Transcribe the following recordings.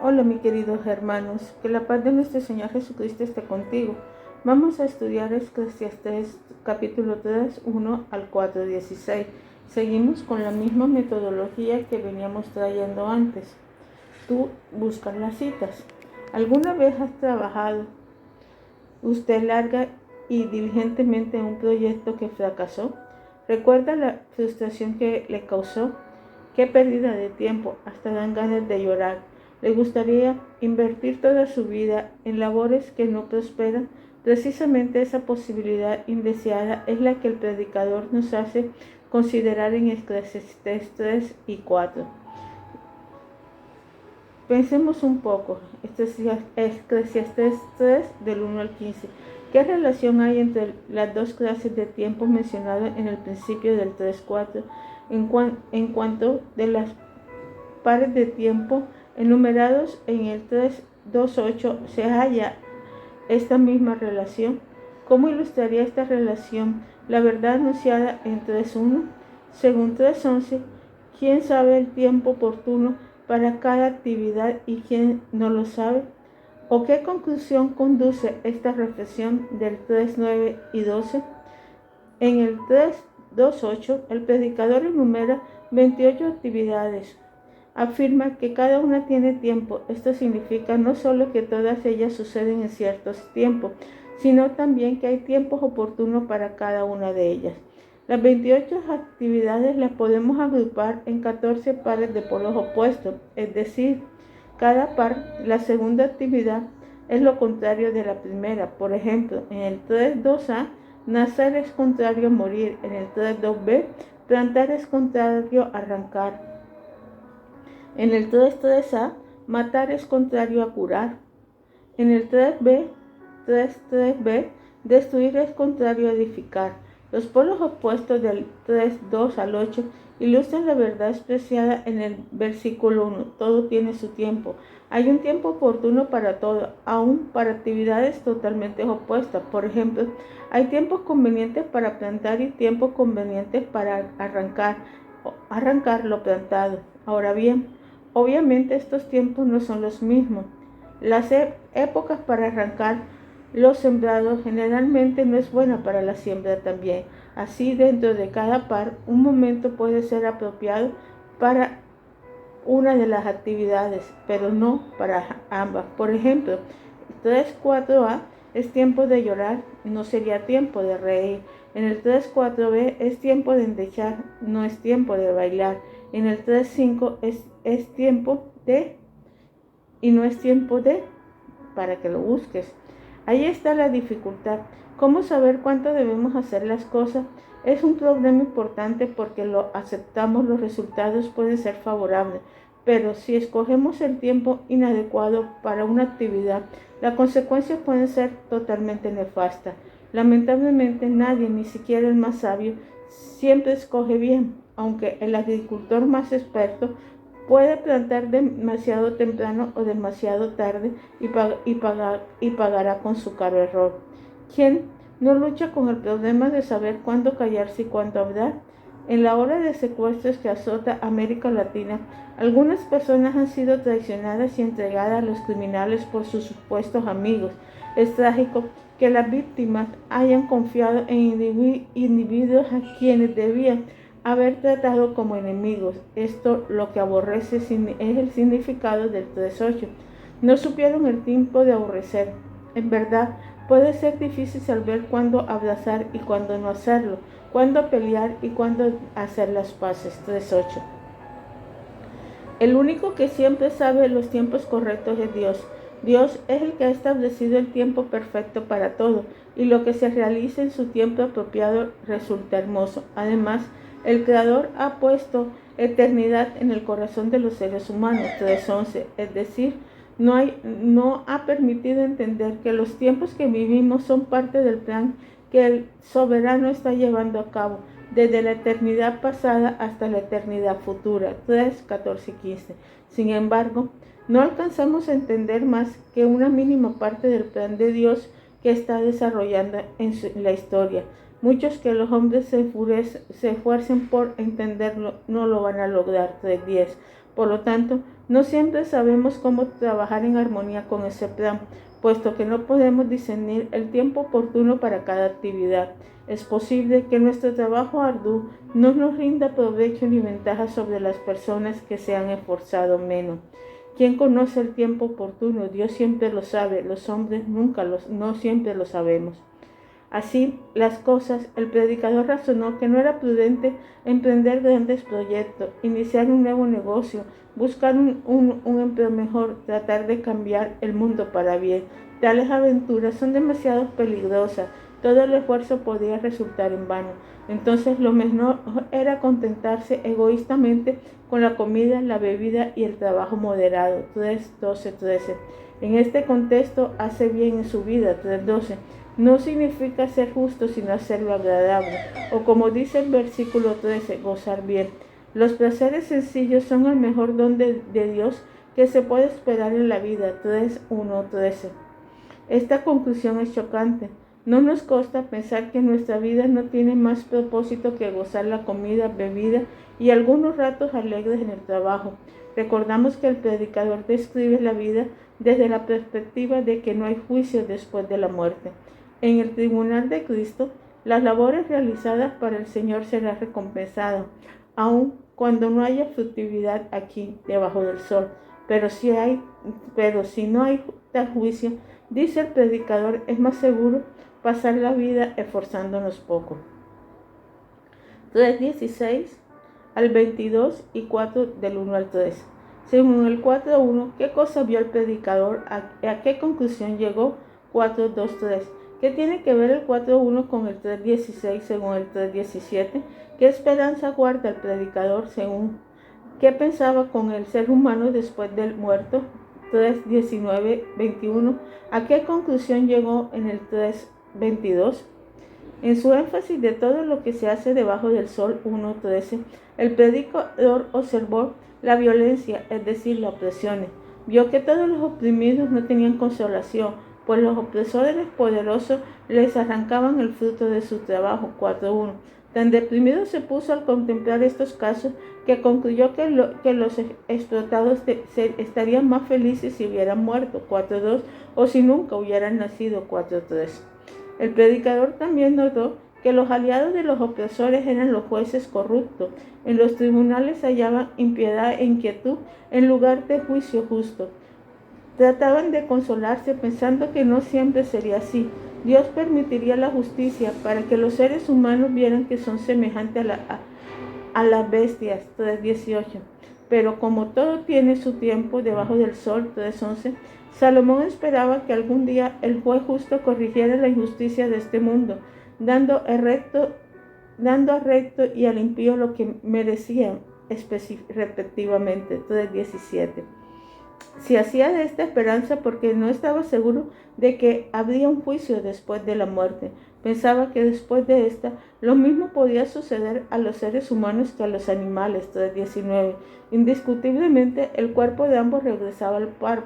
Hola, mis queridos hermanos, que la paz de nuestro Señor Jesucristo esté contigo. Vamos a estudiar Eclesiastés capítulo 3, 1 al 4, 16. Seguimos con la misma metodología que veníamos trayendo antes. Tú buscas las citas. ¿Alguna vez has trabajado usted larga y diligentemente en un proyecto que fracasó? ¿Recuerda la frustración que le causó? Qué pérdida de tiempo, hasta dan ganas de llorar. ¿Le gustaría invertir toda su vida en labores que no prosperan? Precisamente esa posibilidad indeseada es la que el predicador nos hace considerar en Eclesiastés 3 y 4. Pensemos un poco, Eclesiastés 3 del 1 al 15. ¿Qué relación hay entre las dos clases de tiempo mencionadas en el principio del 3.4 en cuanto de las pares de tiempo enumerados en el 3.2.8 se halla esta misma relación? ¿Cómo ilustraría esta relación la verdad anunciada en 3.1? Según 3.11, ¿quién sabe el tiempo oportuno para cada actividad y quién no lo sabe? ¿O qué conclusión conduce esta reflexión del 3.9 y 12? En el 3.2.8, el predicador enumera 28 actividades. Afirma que cada una tiene tiempo. Esto significa no solo que todas ellas suceden en ciertos tiempos, sino también que hay tiempos oportunos para cada una de ellas. Las 28 actividades las podemos agrupar en 14 pares de polos opuestos, es decir, cada par, la segunda actividad, es lo contrario de la primera. Por ejemplo, en el 3.2a, nacer es contrario a morir. En el 3.2b, plantar es contrario a arrancar. En el 3.3a, matar es contrario a curar. En el 3.3b, destruir es contrario a edificar. Los polos opuestos del 3.2 al 8 ilustran la verdad expresada en el versículo 1. Todo tiene su tiempo. Hay un tiempo oportuno para todo, aún para actividades totalmente opuestas. Por ejemplo, hay tiempos convenientes para plantar y tiempos convenientes para arrancar lo plantado. Ahora bien, obviamente estos tiempos no son los mismos. Las épocas para arrancar los sembrados generalmente no es buena para la siembra también. Así, dentro de cada par, un momento puede ser apropiado para una de las actividades, pero no para ambas. Por ejemplo, 3.4a es tiempo de llorar, no sería tiempo de reír. En el 3.4b es tiempo de endechar, no es tiempo de bailar. En el 3.5 es tiempo de y no es tiempo de, para que lo busques. Ahí está la dificultad. ¿Cómo saber cuánto debemos hacer las cosas? Es un problema importante porque lo aceptamos, los resultados pueden ser favorables, pero si escogemos el tiempo inadecuado para una actividad, las consecuencias pueden ser totalmente nefastas. Lamentablemente nadie, ni siquiera el más sabio, siempre escoge bien, aunque el agricultor más experto puede plantar demasiado temprano o demasiado tarde y pagará con su caro error. ¿Quién no lucha con el problema de saber cuándo callarse y cuándo hablar? En la ola de secuestros que azota América Latina, algunas personas han sido traicionadas y entregadas a los criminales por sus supuestos amigos. Es trágico que las víctimas hayan confiado en individuos a quienes debían haber tratado como enemigos. Esto lo que aborrece es el significado del 3.8. No supieron el tiempo de aborrecer. En verdad, puede ser difícil saber cuándo abrazar y cuándo no hacerlo, cuándo pelear y cuándo hacer las paces. 3.8. El único que siempre sabe los tiempos correctos es Dios. Dios es el que ha establecido el tiempo perfecto para todo, y lo que se realiza en su tiempo apropiado resulta hermoso. Además, el Creador ha puesto eternidad en el corazón de los seres humanos. 3.11, es decir, no ha permitido entender que los tiempos que vivimos son parte del plan que el soberano está llevando a cabo desde la eternidad pasada hasta la eternidad futura. 3.14 y 15. Sin embargo, no alcanzamos a entender más que una mínima parte del plan de Dios que está desarrollando en la historia. Muchos que los hombres se esfuercen por entenderlo no lo van a lograr. 3.10. Por lo tanto, no siempre sabemos cómo trabajar en armonía con ese plan, puesto que no podemos discernir el tiempo oportuno para cada actividad. Es posible que nuestro trabajo arduo no nos rinda provecho ni ventaja sobre las personas que se han esforzado menos. ¿Quién conoce el tiempo oportuno? Dios siempre lo sabe, los hombres no siempre lo sabemos. Así las cosas, el predicador razonó que no era prudente emprender grandes proyectos, iniciar un nuevo negocio, buscar un empleo mejor, tratar de cambiar el mundo para bien. Tales aventuras son demasiado peligrosas, todo el esfuerzo podía resultar en vano. Entonces lo mejor era contentarse egoístamente con la comida, la bebida y el trabajo moderado. 3:12-13. En este contexto, hace bien en su vida. 3:12. No significa ser justo, sino hacerlo agradable. O como dice el versículo 13, gozar bien. Los placeres sencillos son el mejor don de Dios que se puede esperar en la vida. 3:1-13. Esta conclusión es chocante. No nos consta pensar que nuestra vida no tiene más propósito que gozar la comida, bebida y algunos ratos alegres en el trabajo. Recordamos que el predicador describe la vida desde la perspectiva de que no hay juicio después de la muerte. En el tribunal de Cristo, las labores realizadas para el Señor serán recompensadas, aun cuando no haya fructividad aquí debajo del sol. Pero si no hay tal juicio, dice el predicador, es más seguro pasar la vida esforzándonos poco. 3:16 al 22 y 4 del 1 al 3. Según el 4:1, ¿qué cosa vio el predicador? ¿A qué conclusión llegó? 4:2-3. ¿Qué tiene que ver el 4:1 con el 3:16 según el 3:17? ¿Qué esperanza guarda el predicador según qué pensaba con el ser humano después del muerto? 3:19-21. ¿A qué conclusión llegó en el 3:22? En su énfasis de todo lo que se hace debajo del sol 1:13, el predicador observó la violencia, es decir, las opresiones. Vio que todos los oprimidos no tenían consolación, pues los opresores poderosos les arrancaban el fruto de su trabajo. 4:1. Tan deprimido se puso al contemplar estos casos que concluyó que los explotados estarían más felices si hubieran muerto. 4:2. O si nunca hubieran nacido. 4:3. El predicador también notó que los aliados de los opresores eran los jueces corruptos. En los tribunales se hallaban impiedad e inquietud en lugar de juicio justo. Trataban de consolarse pensando que no siempre sería así. Dios permitiría la justicia para que los seres humanos vieran que son semejantes a las bestias. 3:18. Pero como todo tiene su tiempo debajo del sol. 3:11. Salomón esperaba que algún día el juez justo corrigiera la injusticia de este mundo, dando al recto y al impío lo que merecían respectivamente. 3:17. Si hacía de esta esperanza porque no estaba seguro de que habría un juicio después de la muerte. Pensaba que después de esta, lo mismo podía suceder a los seres humanos que a los animales. 3:19. Indiscutiblemente, el cuerpo de ambos regresaba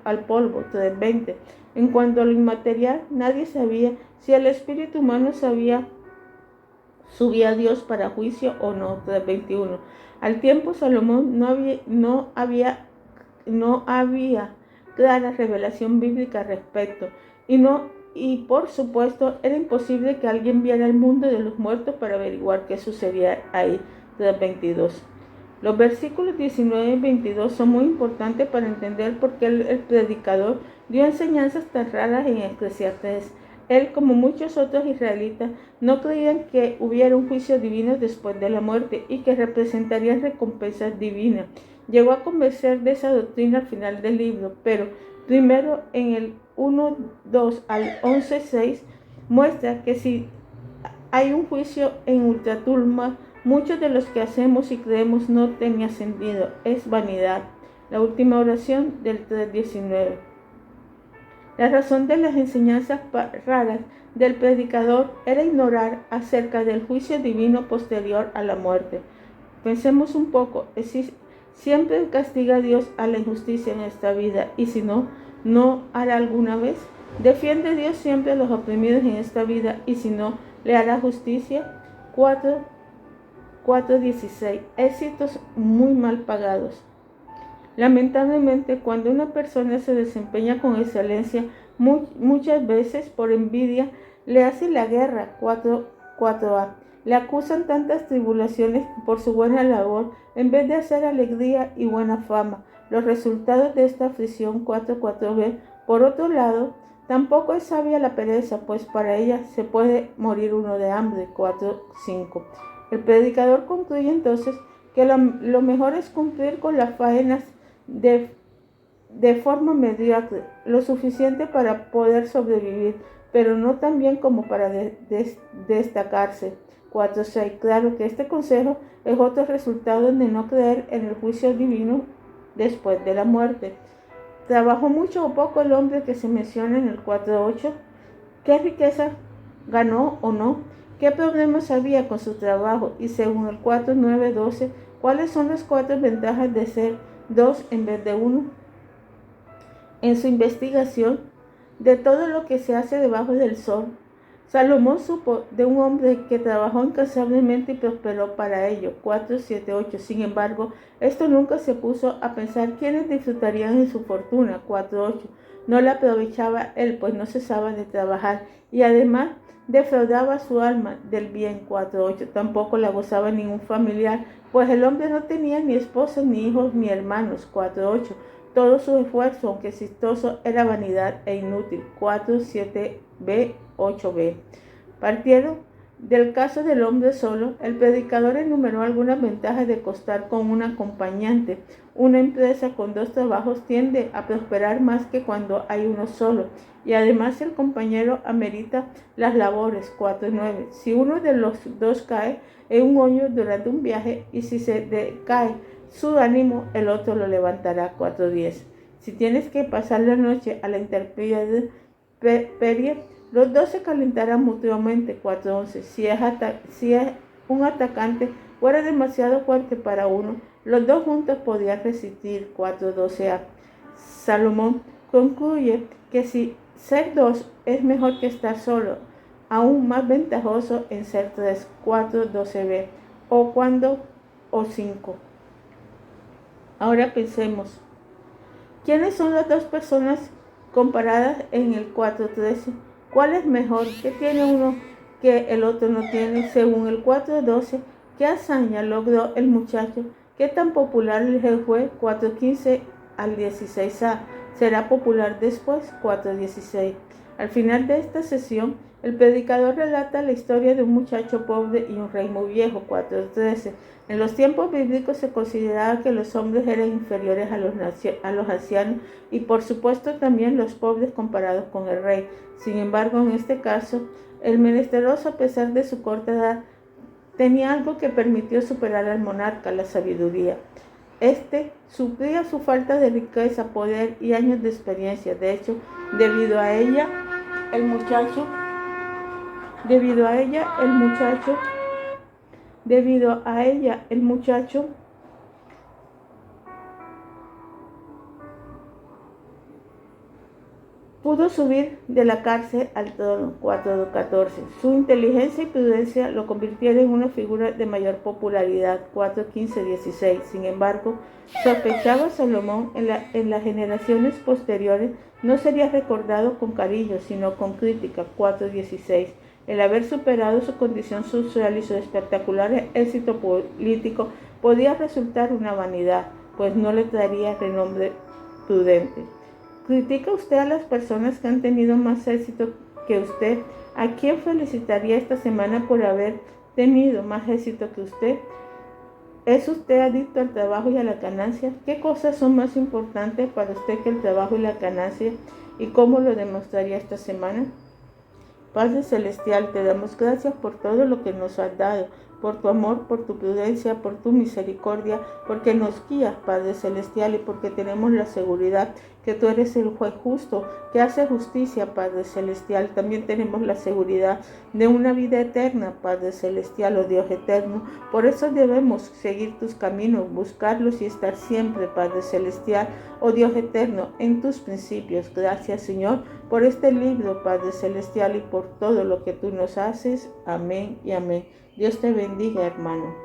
al polvo. 3:20. En cuanto a lo inmaterial, nadie sabía si el espíritu humano subía a Dios para juicio o no. 3:21. Al tiempo, Salomón no había clara revelación bíblica al respecto, y por supuesto era imposible que alguien viera el mundo de los muertos para averiguar qué sucedía ahí. 3:22. Los versículos 19 y 22 son muy importantes para entender por qué el predicador dio enseñanzas tan raras en Eclesiastés. Él, como muchos otros israelitas, no creían que hubiera un juicio divino después de la muerte y que representarían recompensas divinas. Llegó a convencer de esa doctrina al final del libro, pero primero en el 1:2 al 11:6 muestra que si hay un juicio en ultratumba, muchos de los que hacemos y creemos no tenía sentido, es vanidad. La última oración del 3:19. La razón de las enseñanzas raras del predicador era ignorar acerca del juicio divino posterior a la muerte. Pensemos un poco, siempre castiga a Dios a la injusticia en esta vida, y si no, ¿no hará alguna vez? ¿Defiende Dios siempre a los oprimidos en esta vida, y si no, le hará justicia? 4:16. Éxitos muy mal pagados. Lamentablemente, cuando una persona se desempeña con excelencia, muchas veces por envidia le hacen la guerra. 4a. Le acusan tantas tribulaciones por su buena labor, en vez de hacer alegría y buena fama. Los resultados de esta aflicción. 4b. Por otro lado, tampoco es sabia la pereza, pues para ella se puede morir uno de hambre. 4.5. El predicador concluye entonces que lo mejor es cumplir con las faenas de forma mediocre, lo suficiente para poder sobrevivir, pero no tan bien como para destacarse. 4.6. Claro que este consejo es otro resultado de no creer en el juicio divino después de la muerte. ¿Trabajó mucho o poco el hombre que se menciona en el 4.8? ¿Qué riqueza ganó o no? ¿Qué problemas había con su trabajo? Y según el 4.9.12, ¿cuáles son las 4 ventajas de ser 2 en vez de 1? En su investigación de todo lo que se hace debajo del sol, Salomón supo de un hombre que trabajó incansablemente y prosperó para ello. 4.7.8. Sin embargo, esto nunca se puso a pensar quiénes disfrutarían de su fortuna. 4.8. No la aprovechaba él, pues no cesaba de trabajar, y además defraudaba su alma del bien. 4.8. Tampoco la gozaba ningún familiar, pues el hombre no tenía ni esposa, ni hijos, ni hermanos. 4.8. Todo su esfuerzo, aunque exitoso, era vanidad e inútil. 4.7b, 8b. Partieron del caso del hombre solo. El predicador enumeró algunas ventajas de contar con un acompañante. Una empresa con 2 trabajos tiende a prosperar más que cuando hay uno solo, y además el compañero amerita las labores. 4.9. Si uno de los 2 cae en un hoyo durante un viaje, y si se decae su ánimo, el otro lo levantará. 4.10. Si tienes que pasar la noche a la intemperie, los 2 se calentarán mutuamente. 4.11. Si es un atacante fuera demasiado fuerte para uno, los 2 juntos podían resistir. 4.12a. Salomón concluye que si ser 2 es mejor que estar solo, aún más ventajoso en ser 3. 4.12b. O 5. Ahora pensemos, ¿quiénes son las 2 personas comparadas en el 4.13? ¿Cuál es mejor? ¿Qué tiene uno que el otro no tiene? Según el 4.12, ¿qué hazaña logró el muchacho? ¿Qué tan popular fue? 4.15 al 16a. ¿Será popular después? 4.16. Al final de esta sesión, el predicador relata la historia de un muchacho pobre y un rey muy viejo. 4.13. En los tiempos bíblicos se consideraba que los hombres eran inferiores a los ancianos, y por supuesto también los pobres comparados con el rey. Sin embargo, en este caso, el menesteroso, a pesar de su corta edad, tenía algo que permitió superar al monarca: la sabiduría. Este suplía su falta de riqueza, poder y años de experiencia. De hecho, debido a ella, el muchacho pudo subir de la cárcel al trono. 4.14. Su inteligencia y prudencia lo convirtieron en una figura de mayor popularidad. 4.15-16. Sin embargo, sospechaba Salomón en las generaciones posteriores no sería recordado con cariño, sino con crítica. 4.16. El haber superado su condición social y su espectacular éxito político podía resultar una vanidad, pues no le traería renombre prudente. ¿Critica usted a las personas que han tenido más éxito que usted? ¿A quién felicitaría esta semana por haber tenido más éxito que usted? ¿Es usted adicto al trabajo y a la ganancia? ¿Qué cosas son más importantes para usted que el trabajo y la ganancia? ¿Y cómo lo demostraría esta semana? Padre Celestial, te damos gracias por todo lo que nos has dado, por tu amor, por tu prudencia, por tu misericordia, porque nos guías, Padre Celestial, y porque tenemos la seguridad que tú eres el juez justo, que hace justicia, Padre Celestial. También tenemos la seguridad de una vida eterna, Padre Celestial, oh Dios eterno. Por eso debemos seguir tus caminos, buscarlos y estar siempre, Padre Celestial, oh Dios eterno, en tus principios. Gracias, Señor, por este libro, Padre Celestial, y por todo lo que tú nos haces. Amén y amén. Dios te bendiga, hermano.